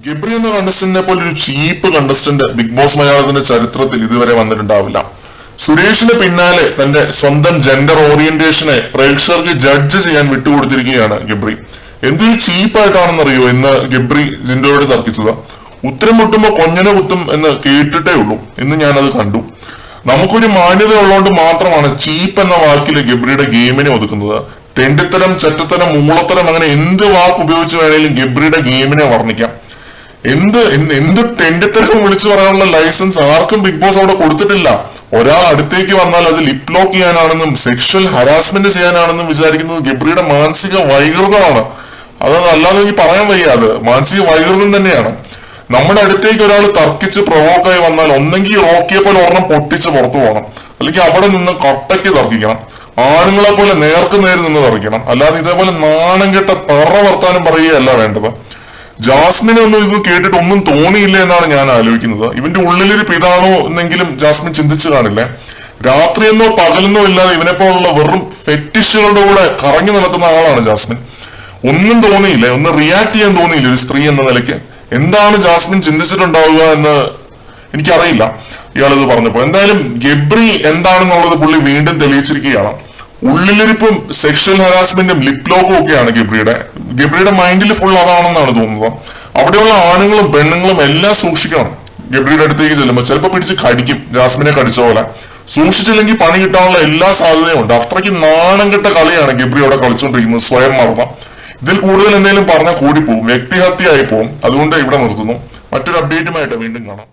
ഗബ്രി എന്ന കണ്ടസ്റ്റന്റിനെ പോലെ ഒരു ചീപ്പ് കണ്ടസ്റ്റന്റ് ബിഗ് ബോസ് മലയാളത്തിന്റെ ചരിത്രത്തിൽ ഇതുവരെ വന്നിട്ടുണ്ടാവില്ല. സുരേഷിന്റെ പിന്നാലെ തന്റെ സ്വന്തം ജെൻഡർ ഓറിയന്റേഷനെ പ്രേക്ഷകർക്ക് ജഡ്ജ് ചെയ്യാൻ വിട്ടുകൊടുത്തിരിക്കുകയാണ് ഗബ്രി. എന്തൊരു ചീപ്പായിട്ടാണെന്നറിയോ എന്ന് ഗബ്രി ജിൻഡോയോട് തർക്കിച്ചത്. ഉത്തരം മുട്ടുമ്പോ കൊഞ്ഞനെ കുത്തും എന്ന് കേട്ടിട്ടേ ഉള്ളൂ എന്ന് ഞാനത് കണ്ടു. നമുക്കൊരു മാന്യത ഉള്ളതുകൊണ്ട് മാത്രമാണ് ചീപ്പ് എന്ന വാക്കിൽ ഗബ്രിയുടെ ഗെയിമിനെ ഒതുക്കുന്നത്. തെണ്ടിത്തരം, ചെറ്റത്തരം, മൂളത്തരം, അങ്ങനെ എന്ത് വാക്ക് ഉപയോഗിച്ച് വേണമെങ്കിലും ഗബ്രിയുടെ ഗെയിമിനെ വർണ്ണിക്കാം. എന്ത് തെണ്ടിത്തരം വിളിച്ചു പറയാനുള്ള ലൈസൻസ് ആർക്കും ബിഗ് ബോസ് അവിടെ കൊടുത്തിട്ടില്ല. ഒരാൾ അടുത്തേക്ക് വന്നാൽ അത് ലിപ് ലോക്ക് ചെയ്യാനാണെന്നും സെക്ഷൽ ഹരാസ്മെന്റ് ചെയ്യാനാണെന്നും വിചാരിക്കുന്നത് ഗബ്രിയുടെ മാനസിക വൈകൃതമാണ്. അല്ലാതെ എനിക്ക് പറയാൻ വയ്യ, അത് മാനസിക വൈകൃതം തന്നെയാണ്. നമ്മുടെ അടുത്തേക്ക് ഒരാൾ തർക്കിച്ച് പ്രൊവോക്കായി വന്നാൽ ഒന്നെങ്കിൽ റോക്കിയെ പോലെ ഒരെണ്ണം പൊട്ടിച്ച് പുറത്തു പോകണം, അല്ലെങ്കിൽ അവിടെ നിന്ന് കട്ടയ്ക്ക് തർക്കിക്കണം. ആണുങ്ങളെ പോലെ നേർക്ക് നേര് നിന്ന് തർക്കിക്കണം. അല്ലാതെ ഇതേപോലെ നാണം കെട്ട തറ വർത്താനം പറയുകയല്ല വേണ്ടത്. ജാസ്മിനൊന്നും ഇത് കേട്ടിട്ട് ഒന്നും തോന്നിയില്ല എന്നാണ് ഞാൻ ആലോചിക്കുന്നത്. ഇവന്റെ ഉള്ളിലിരിപ്പ് ഇതാണോ എന്നെങ്കിലും ജാസ്മിൻ ചിന്തിച്ചു കാണില്ലേ? രാത്രിയെന്നോ പകലെന്നോ ഇല്ലാതെ ഇവനെ പോലുള്ള വെറും ഫെറ്റിഷുകളുടെ കൂടെ കറങ്ങി നടക്കുന്ന ആളാണ് ജാസ്മിൻ. ഒന്നും തോന്നിയില്ല, ഒന്ന് റിയാക്ട് ചെയ്യാൻ തോന്നിയില്ല ഒരു സ്ത്രീ എന്ന നിലയ്ക്ക്. എന്താണ് ജാസ്മിൻ ചിന്തിച്ചിട്ടുണ്ടാവുക എന്ന് എനിക്കറിയില്ല ഇയാളിത് പറഞ്ഞപ്പോ. എന്തായാലും ഗബ്രി എന്താണെന്നുള്ളത് പുള്ളി വീണ്ടും തെളിയിച്ചിരിക്കുകയാണ്. ഉള്ളിലിരിപ്പും സെക്ഷൽ ഹരാസ്മെന്റും ലിപ് ലോക്കും ഒക്കെയാണ് ഗബ്രിയുടെ മൈൻഡിൽ ഫുൾ അതാണെന്നാണ് തോന്നുന്നത്. അവിടെയുള്ള ആണുങ്ങളും പെണ്ണുങ്ങളും എല്ലാം സൂക്ഷിക്കണം. ഗബ്രിയുടെ അടുത്തേക്ക് ചെല്ലുമ്പോൾ ചിലപ്പോൾ പിടിച്ച് കടിക്കും, ജാസ്മിനെ കടിച്ച പോലെ. സൂക്ഷിച്ചില്ലെങ്കിൽ പണി കിട്ടാനുള്ള എല്ലാ സാധ്യതയും ഉണ്ട്. അത്രയ്ക്ക് നാണം കെട്ട കളിയാണ് ഗബ്രി അവിടെ കളിച്ചുകൊണ്ടിരിക്കുന്നത്, സ്വയം മറന്ന. ഇതിൽ കൂടുതൽ എന്തെങ്കിലും പറഞ്ഞാൽ കൂടിപ്പോവും, വ്യക്തിഹത്യയായി പോവും. അതുകൊണ്ട് ഇവിടെ നിർത്തുന്നു. മറ്റൊരു അപ്ഡേറ്റുമായിട്ട് വീണ്ടും കാണാം.